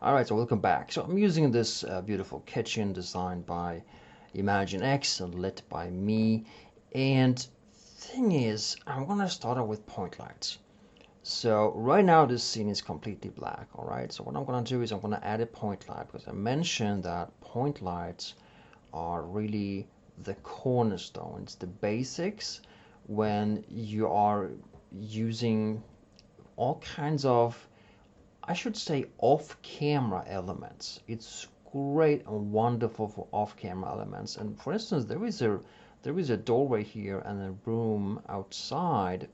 Alright, so welcome back. So I'm using this beautiful kitchen designed by ImagineX and lit by me. And thing is, I'm gonna start out with point lights. So right now this scene is completely black, alright? So what I'm gonna do is I'm gonna add a point light because I mentioned that point lights are really the cornerstones, the basics when you are using all kinds of, I should say, off-camera elements. It's great and wonderful for off-camera elements. And for instance, there is a doorway here and a room outside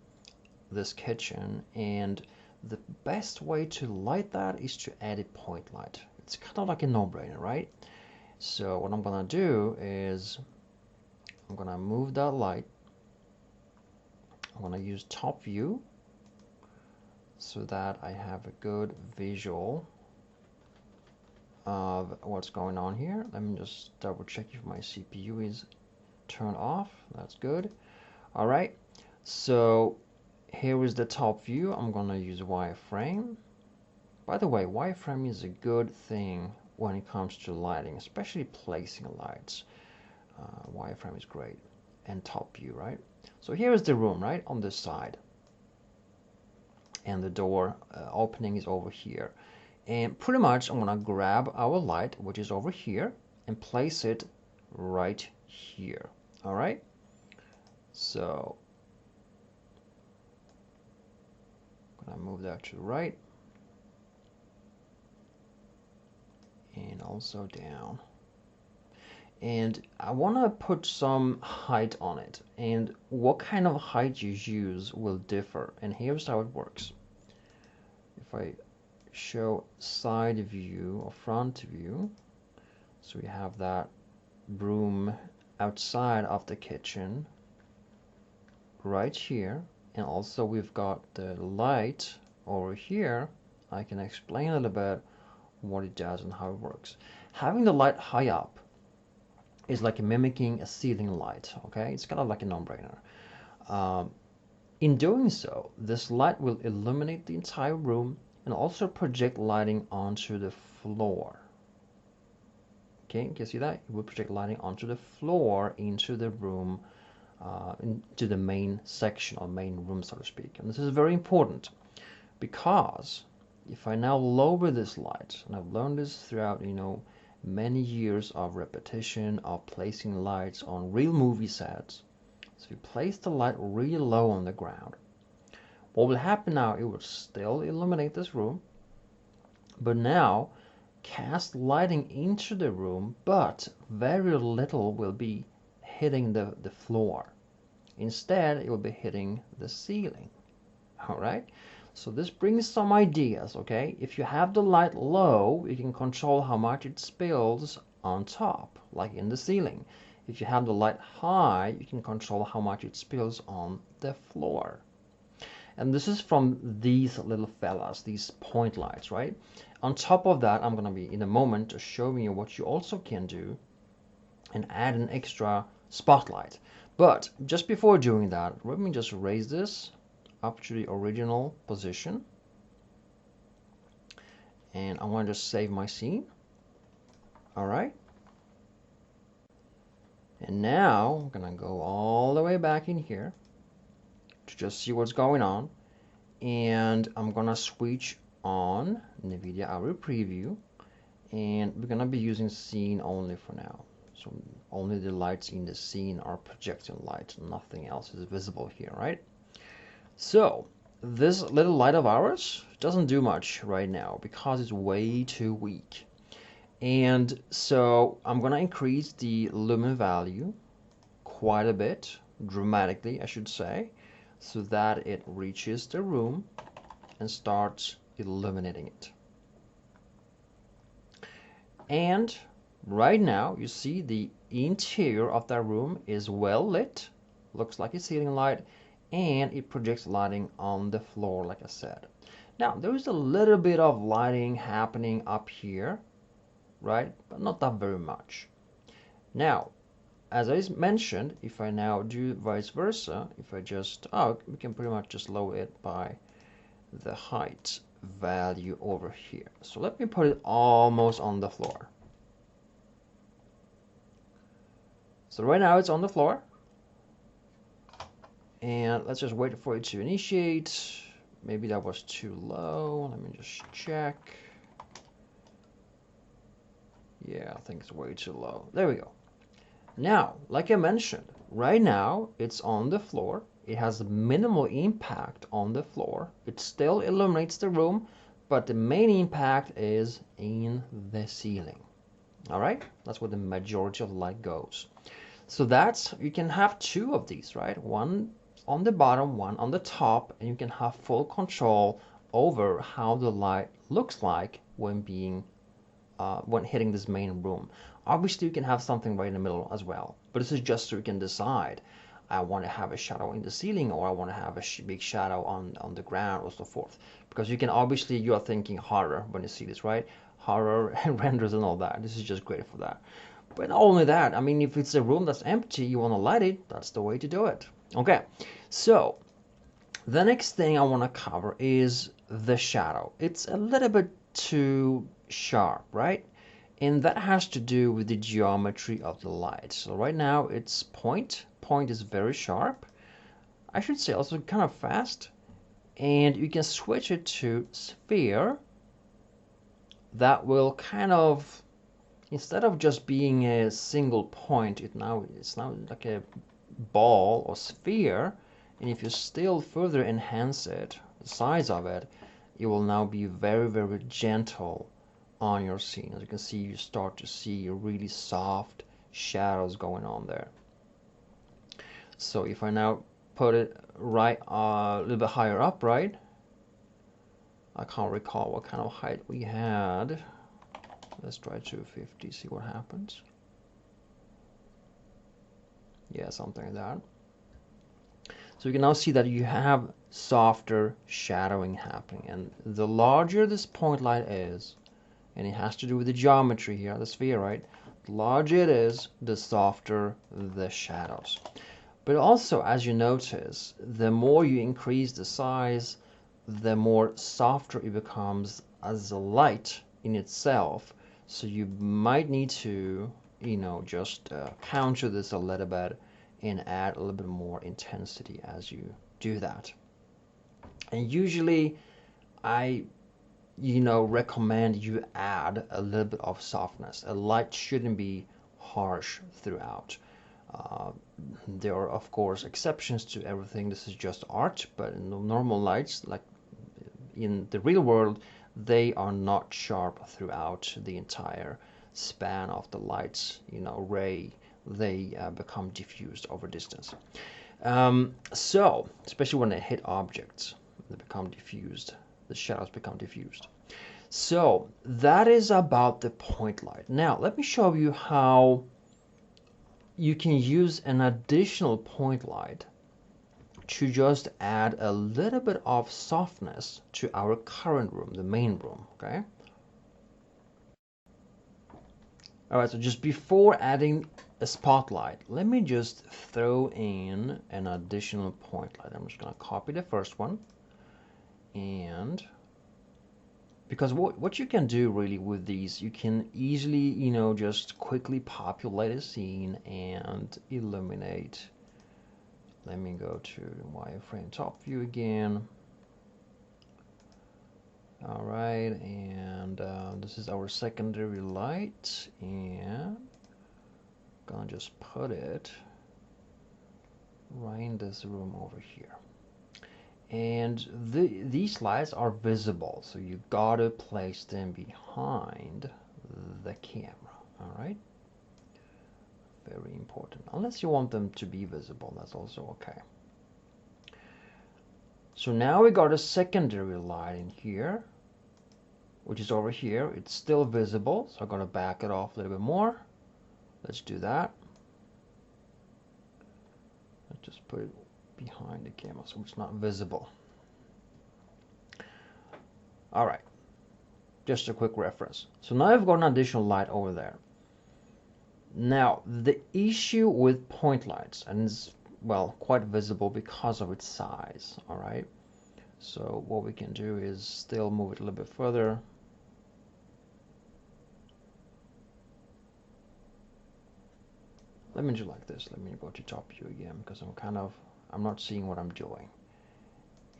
this kitchen, and the best way to light that is to add a point light. It's kind of like a no-brainer, right? So what I'm gonna do is I'm gonna move that light. I'm gonna use top view so that I have a good visual of what's going on here. Let me just double check if my CPU is turned off. That's good. All right, so here is the top view. I'm gonna use wireframe. By the way, wireframe is a good thing when it comes to lighting, especially placing lights. Wireframe is great. And top view, right? So here is the room, right, on this side. And the door opening is over here. And pretty much I'm gonna grab our light, which is over here, and place it right here. All right, so I'm gonna move that to the right and also down. And I want to put some height on it, and what kind of height you use will differ, and here's how it works. If I show side view or front view, so we have that room outside of the kitchen right here, and also we've got the light over here. I can explain a little bit what it does and how it works. Having the light high up is like mimicking a ceiling light, okay? It's kind of like a no-brainer. In doing so, this light will illuminate the entire room and also project lighting onto the floor. Okay, you can see that? It will project lighting onto the floor, into the room, into the main section or main room, so to speak. And this is very important because if I now lower this light, and I've learned this throughout, many years of repetition of placing lights on real movie sets. So if you place the light really low on the ground, what will happen now, it will still illuminate this room, but now cast lighting into the room, but very little will be hitting the floor. Instead, it will be hitting the ceiling. All right, so this brings some ideas, okay? If you have the light low, you can control how much it spills on top, like in the ceiling. If you have the light high, you can control how much it spills on the floor. And this is from these little fellas, these point lights, right? On top of that, I'm gonna be in a moment showing you what you also can do and add an extra spotlight. But just before doing that, let me just raise this up to the original position, and I want to just save my scene. All right, and now I'm gonna go all the way back in here to just see what's going on, and I'm gonna switch on NVIDIA Audio Preview, and we're gonna be using scene only for now. So only the lights in the scene are projecting light, nothing else is visible here, right? So this little light of ours doesn't do much right now because it's way too weak. And so I'm gonna increase the lumen value quite a bit, dramatically I should say, so that it reaches the room and starts illuminating it. And right now you see the interior of that room is well lit, looks like a ceiling light, and it projects lighting on the floor, like I said. Now there is a little bit of lighting happening up here, right, but not that very much. Now, as I mentioned, if I now do vice versa, if I just, we can pretty much just lower it by the height value over here. So let me put it almost on the floor. So right now it's on the floor. And let's just wait for it to initiate. Maybe that was too low. Let me just check. Yeah, I think it's way too low. There we go. Now, like I mentioned, right now it's on the floor. It has minimal impact on the floor. It still illuminates the room, but the main impact is in the ceiling. All right, that's where the majority of the light goes. So that's, you can have two of these, right? One on the bottom, one on the top, and you can have full control over how the light looks like when being when hitting this main room. Obviously, you can have something right in the middle as well, but this is just so you can decide. I want to have a shadow in the ceiling, or I want to have a big shadow on the ground, or so forth. Because you can obviously, you are thinking horror when you see this, right? Horror and renders and all that. This is just great for that. But not only that, I mean, if it's a room that's empty, you want to light it, that's the way to do it. Okay, so the next thing I want to cover is the shadow. It's a little bit too sharp, right? And that has to do with the geometry of the light. So right now it's point. Point is very sharp. I should say also kind of fast. And you can switch it to sphere. That will kind of, instead of just being a single point, it's now like a ball or sphere. And if you still further enhance it, the size of it, it will now be very, very gentle on your scene. As you can see, you start to see really soft shadows going on there. So if I now put it right a little bit higher up, right? I can't recall what kind of height we had. Let's try 250, see what happens. Yeah, something like that. So you can now see that you have softer shadowing happening, and the larger this point light is, and it has to do with the geometry here, the sphere, right? The larger it is, the softer the shadows. But also, as you notice, the more you increase the size, the more softer it becomes as a light in itself. So you might need to, just counter this a little bit and add a little bit more intensity as you do that. And usually I recommend you add a little bit of softness. A light shouldn't be harsh throughout. There are of course exceptions to everything. This is just art, but in the normal lights, like in the real world, they are not sharp throughout the entire span of the light's ray. They become diffused over distance. So especially when they hit objects, they become diffused. The shadows become diffused. So that is about the point light. Now let me show you how you can use an additional point light to just add a little bit of softness to our current room, the main room, okay? All right, so just before adding a spotlight, let me just throw in an additional point light. I'm just gonna copy the first one, and because what you can do really with these, you can easily, just quickly populate a scene and illuminate. Let me go to wireframe top view again. All right, and this is our secondary light, and I'm gonna just put it right in this room over here. And these lights are visible, so you gotta place them behind the camera. All right, very important. Unless you want them to be visible, that's also okay. So now we got a secondary light in here, which is over here. It's still visible, so I'm gonna back it off a little bit more. Let's do that. Let's just put it behind the camera so it's not visible. All right, just a quick reference. So now I've got an additional light over there. Now the issue with point lights, and it's, well, quite visible because of its size, all right? So what we can do is still move it a little bit further. Let me do like this. Let me go to top view again because I'm not seeing what I'm doing.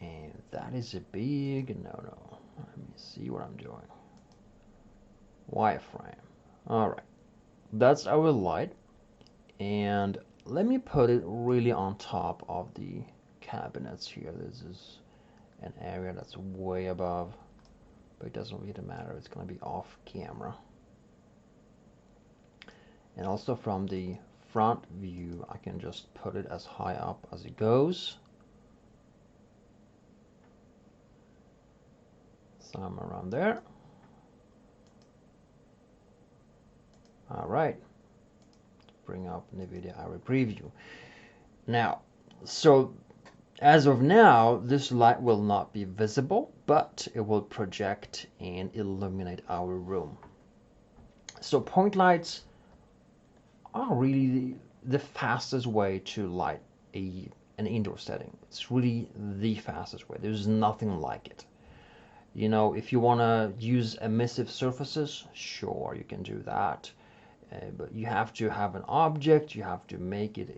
And that is a big no-no. Let me see what I'm doing. Wireframe. All right, that's our light. And let me put it really on top of the cabinets here. This is an area that's way above, but it doesn't really matter. It's going to be off camera. And also from the front view, I can just put it as high up as it goes. Somewhere around there. All right. Bring up NVIDIA Area Preview. Now, so as of now, this light will not be visible, but it will project and illuminate our room. So point lights are really the fastest way to light an indoor setting. It's really the fastest way. There's nothing like it. You know, if you want to use emissive surfaces, sure, you can do that. But you have to have an object, you have to make it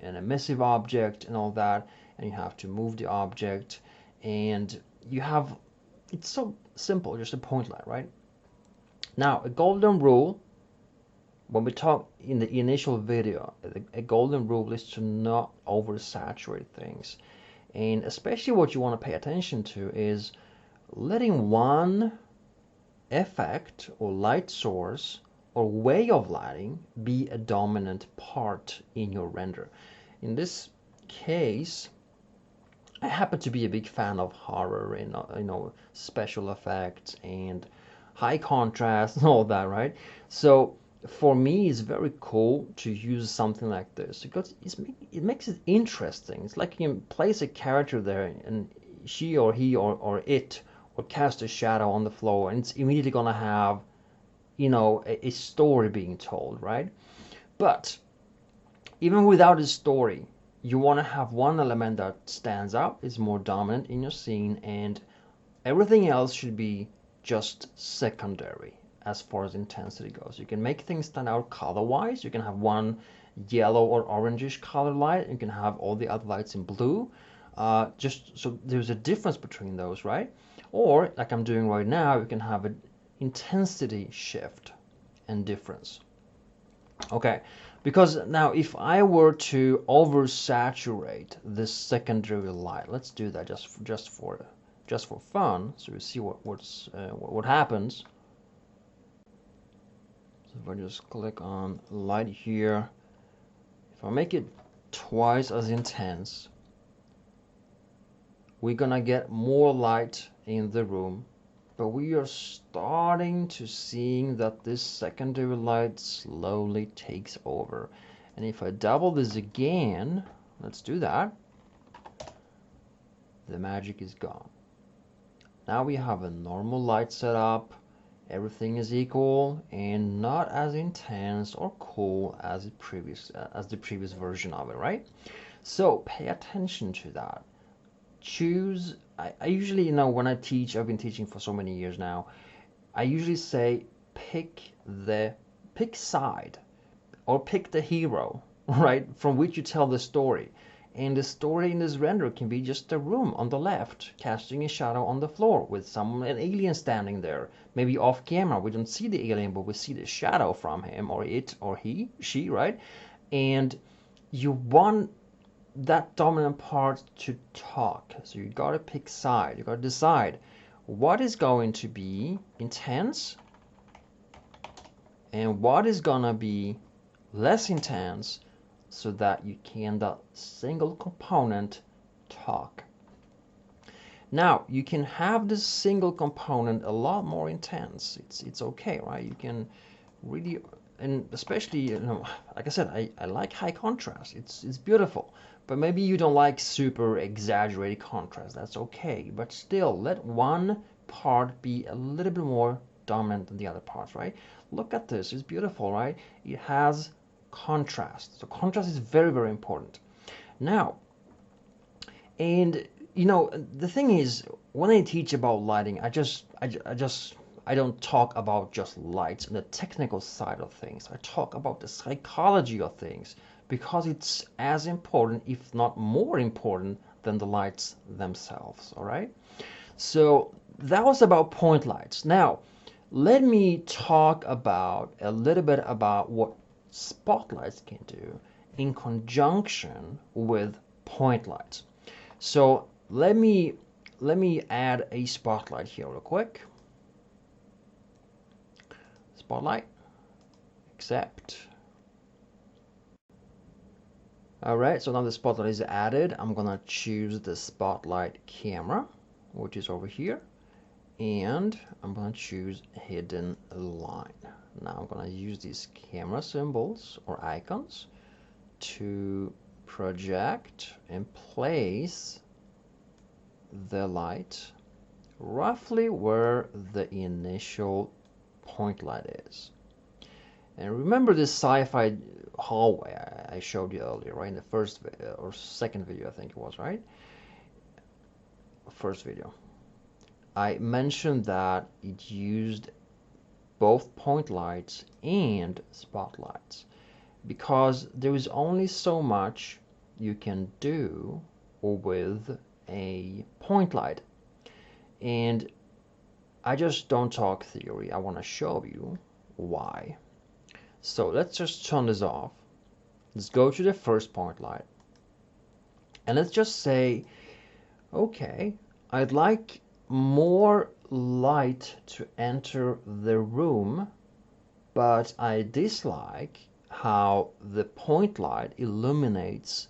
an emissive object and all that, and you have to move the object, and it's so simple, just a point light, right? Now, a golden rule, when we talk in the initial video, a golden rule is to not oversaturate things. And especially what you want to pay attention to is letting one effect or light source or way of lighting be a dominant part in your render. In this case, I happen to be a big fan of horror and special effects and high contrast and all that, right? So for me, it's very cool to use something like this because it makes it interesting. It's like you can place a character there and she or he or it or cast a shadow on the floor, and it's immediately gonna have a story being told, right? But even without a story, you want to have one element that stands out, is more dominant in your scene, and everything else should be just secondary as far as intensity goes. You can make things stand out color-wise. You can have one yellow or orangish color light. You can have all the other lights in blue. Just so there's a difference between those, right? Or like I'm doing right now, you can have an intensity shift and difference. Okay, because now if I were to oversaturate this secondary light, let's do that just for fun, so you see what happens. So if I just click on light here, if I make it twice as intense, we're gonna get more light in the room, but we are starting to seeing that this secondary light slowly takes over. And if I double this again, let's do that, the magic is gone. Now we have a normal light setup, everything is equal and not as intense or cool as the previous version of it, right? So pay attention to that. Choose, I usually, when I teach, I've been teaching for so many years now, I usually say pick side or pick the hero, right, from which you tell the story. And the story in this render can be just a room on the left casting a shadow on the floor with an alien standing there, maybe off camera. We don't see the alien, but we see the shadow from him or it or she, right? And you want that dominant part to talk, so you gotta pick side. You gotta decide what is going to be intense and what is gonna be less intense, so that you can that single component talk. Now you can have this single component a lot more intense. It's okay, right? You can really, and especially, like I said, I like high contrast. It's beautiful. But maybe you don't like super exaggerated contrast. That's okay. But still, let one part be a little bit more dominant than the other parts, right? Look at this. It's beautiful, right? It has contrast. So contrast is very, very important. Now, and you know, the thing is, when I teach about lighting, I don't talk about just lights and the technical side of things. I talk about the psychology of things because it's as important, if not more important, than the lights themselves. All right. So that was about point lights. Now, let me talk about a little bit about what spotlights can do in conjunction with point lights. So let me add a spotlight here real quick. Spotlight, accept. All right, so now the spotlight is added. I'm gonna choose the spotlight camera, which is over here, and I'm gonna choose hidden line. Now I'm gonna use these camera symbols or icons to project and place the light roughly where the initial point light is. And remember this sci-fi hallway I showed you earlier, right? In the first or second video, I think it was, right? First video. I mentioned that it used both point lights and spotlights because there is only so much you can do with a point light. And I just don't talk theory. I want to show you why. So let's just turn this off. Let's go to the first point light. And let's just say, okay, I'd like more light to enter the room, but I dislike how the point light illuminates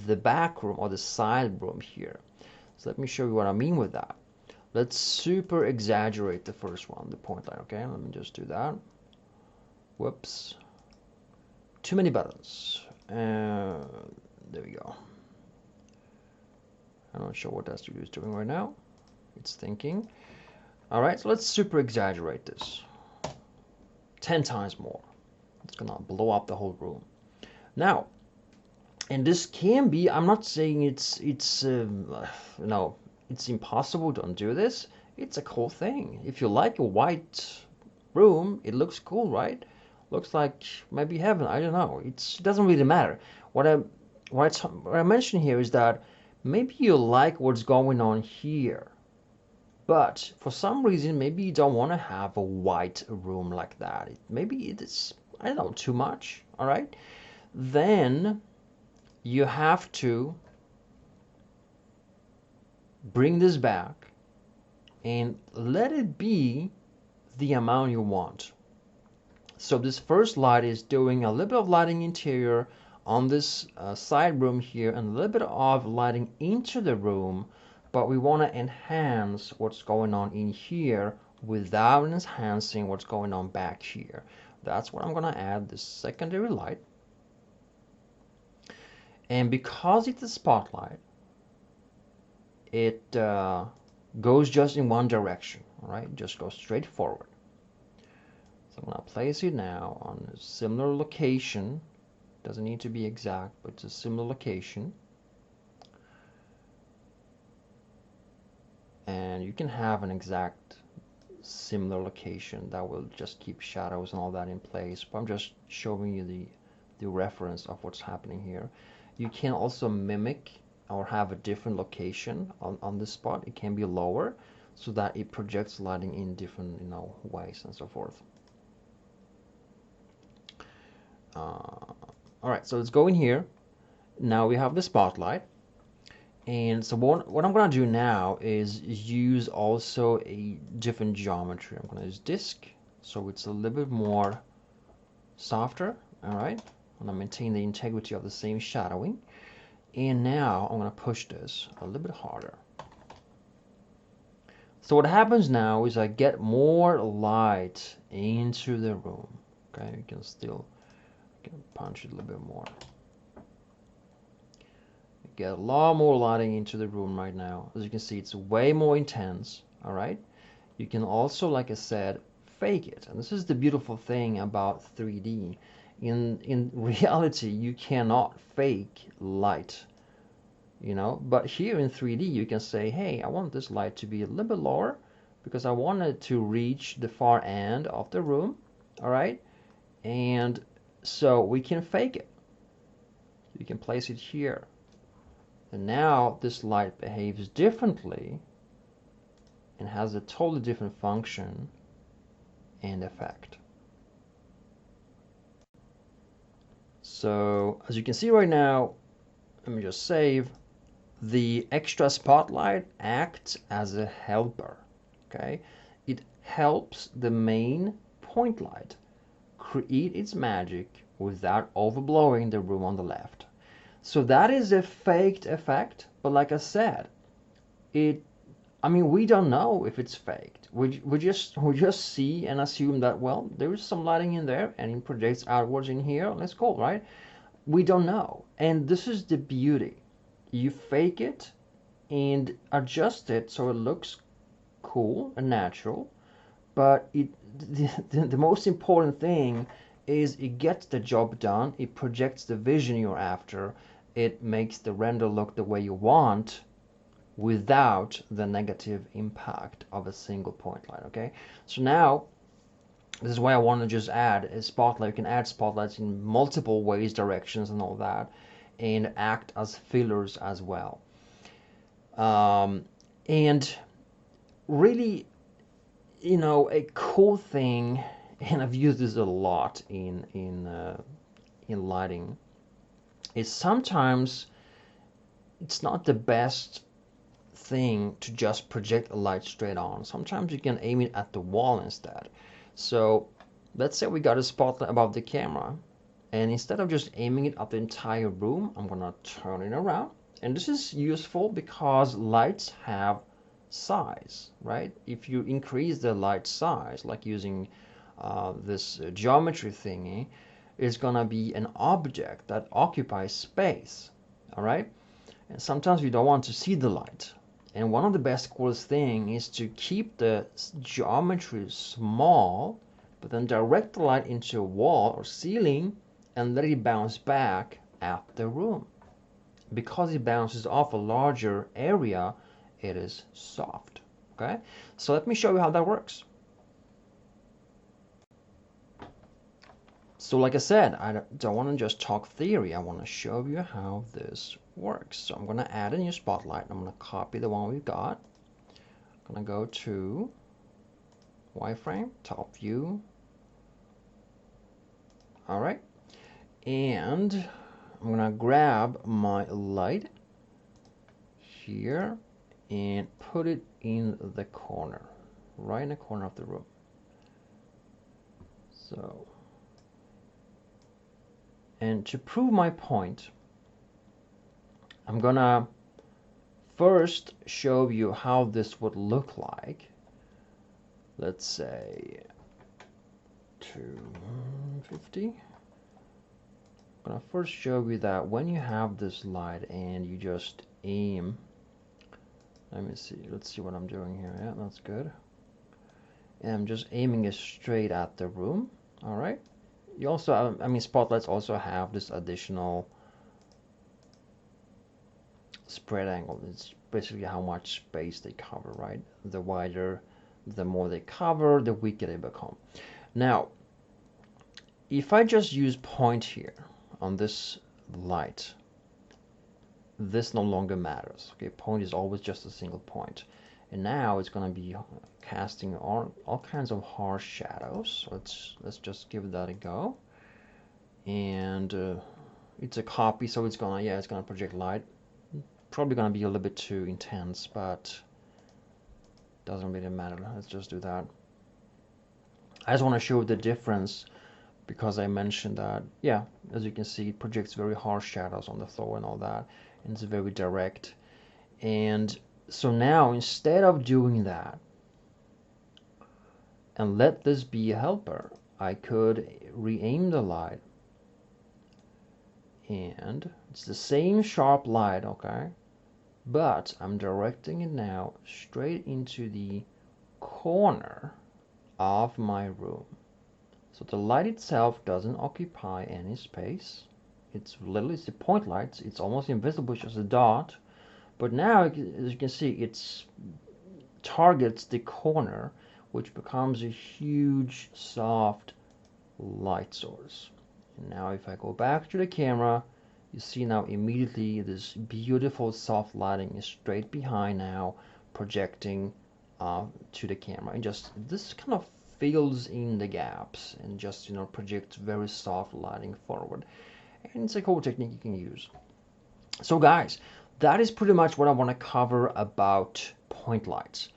the back room or the side room here. So let me show you what I mean with that. Let's super exaggerate the first one, the point light, okay? Let me just do that. Whoops. Too many buttons. There we go. I'm not sure what that studio is doing right now. It's thinking. All right, so let's super exaggerate this. 10 times more. It's gonna blow up the whole room. Now, and this can be, I'm not saying it's impossible to undo this. It's a cool thing. If you like a white room, it looks cool, right? Looks like maybe heaven. I don't know. It doesn't really matter. What I mention here is that maybe you like what's going on here, but for some reason maybe you don't want to have a white room like that. Maybe it is, I don't know, too much. All right, then you have to bring this back and let it be the amount you want. So this first light is doing a little bit of lighting interior on this side room here and a little bit of lighting into the room, but we want to enhance what's going on in here without enhancing what's going on back here. That's what I'm going to add, this secondary light. And because it's a spotlight, it goes just in one direction, all right? Just goes straight forward. So I'm going to place it now on a similar location. Doesn't need to be exact, but it's a similar location. And you can have an exact similar location that will just keep shadows and all that in place. But I'm just showing you the reference of what's happening here. You can also mimic or have a different location on this spot. It can be lower so that it projects lighting in different ways and so forth. All right, so let's go in here. Now we have the spotlight. And so what I'm going to do now is use also a different geometry. I'm going to use disk, so it's a little bit more softer. All right, I'm going to maintain the integrity of the same shadowing. And now I'm going to push this a little bit harder. So what happens now is I get more light into the room. Okay, you can still punch it a little bit more. You get a lot more lighting into the room right now. As you can see, it's way more intense. All right. You can also, like I said, fake it. And this is the beautiful thing about 3D. In reality, you cannot fake light. you know. But here in 3D, you can say, hey, I want this light to be a little bit lower because I want it to reach the far end of the room, all right? And so we can fake it. You can place it here. And now this light behaves differently and has a totally different function and effect. So as you can see right now, let me just save. The extra spotlight acts as a helper. Okay, it helps the main point light create its magic without overblowing the room on the left. So that is a faked effect, but like I said, I mean, we don't know if it's faked. We just see and assume that, well, there is some lighting in there and it projects outwards in here. Let's go, right? We don't know. And this is the beauty. You fake it and adjust it so it looks cool and natural, but the most important thing is it gets the job done. It projects the vision you're after. It makes the render look the way you want without the negative impact of a single point light. Okay, so now this is why I want to just add a spotlight. You can add spotlights in multiple ways, directions, and all that, and act as fillers as well. And really, you know, a cool thing, and I've used this a lot in lighting, is sometimes it's not the best thing to just project a light straight on. Sometimes you can aim it at the wall instead. So let's say we got a spotlight above the camera, and instead of just aiming it at the entire room, I'm gonna turn it around. And this is useful because lights have size, right? If you increase the light size, like using this geometry thingy, it's gonna be an object that occupies space, all right? And sometimes we don't want to see the light. And one of the best coolest thing is to keep the geometry small, but then direct the light into a wall or ceiling and let it bounce back at the room. Because it bounces off a larger area, it is soft. Okay, so let me show you how that works. So like I said, I don't want to just talk theory. I want to show you how this works. So I'm going to add a new spotlight. I'm going to copy the one we've got. I'm going to go to wireframe, top view. All right. And I'm going to grab my light here and put it in the corner, right in the corner of the room. So, and to prove my point, I'm gonna first show you how this would look like. Let's say 250. I'm gonna first show you that when you have this light and you just aim, let me see, let's see what I'm doing here. Yeah, that's good. And I'm just aiming it straight at the room. All right. You also, I mean, spotlights also have this additional spread angle. It's basically how much space they cover, right? The wider, the more they cover, the weaker they become. Now, if I just use point here on this light, this no longer matters. Okay, point is always just a single point. And now it's going to be casting all kinds of harsh shadows. Let's just give that a go. And it's a copy, so it's gonna project light. Probably gonna be a little bit too intense, but doesn't really matter. Let's just do that. I just want to show the difference because I mentioned that, yeah, as you can see, it projects very harsh shadows on the floor and all that, and it's very direct. And so now, instead of doing that and let this be a helper, I could re-aim the light, and it's the same sharp light, okay, but I'm directing it now straight into the corner of my room. So the light itself doesn't occupy any space. It's literally the point lights. It's almost invisible, it's just a dot. But now, as you can see, it's targets the corner, which becomes a huge soft light source. And now if I go back to the camera, you see now immediately this beautiful soft lighting is straight behind now, projecting to the camera, and just this kind of fills in the gaps and just projects very soft lighting forward. And it's a cool technique you can use. So guys, that is pretty much what I want to cover about point lights.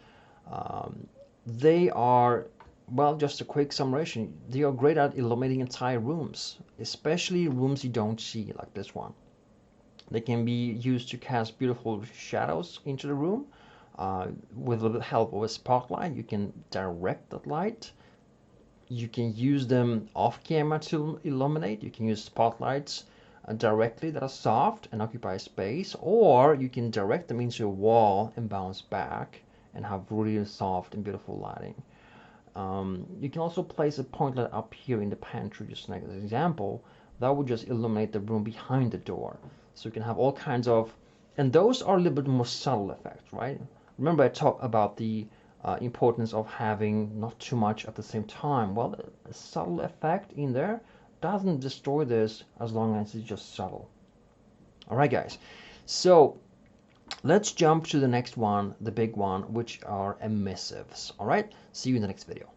They are, well, just a quick summation, they are great at illuminating entire rooms, especially rooms you don't see, like this one. They can be used to cast beautiful shadows into the room. With the help of a spotlight, you can direct that light. You can use them off camera to illuminate. You can use spotlights directly that are soft and occupy space, or you can direct them into a wall and bounce back and have really soft and beautiful lighting. You can also place a point light up here in the pantry, just like an example. That would just illuminate the room behind the door. So you can have all kinds of, and those are a little bit more subtle effects, right? Remember I talked about the importance of having not too much at the same time. Well, a subtle effect in there doesn't destroy this as long as it's just subtle. All right, guys. So let's jump to the next one, the big one, which are emissives. All right, see you in the next video.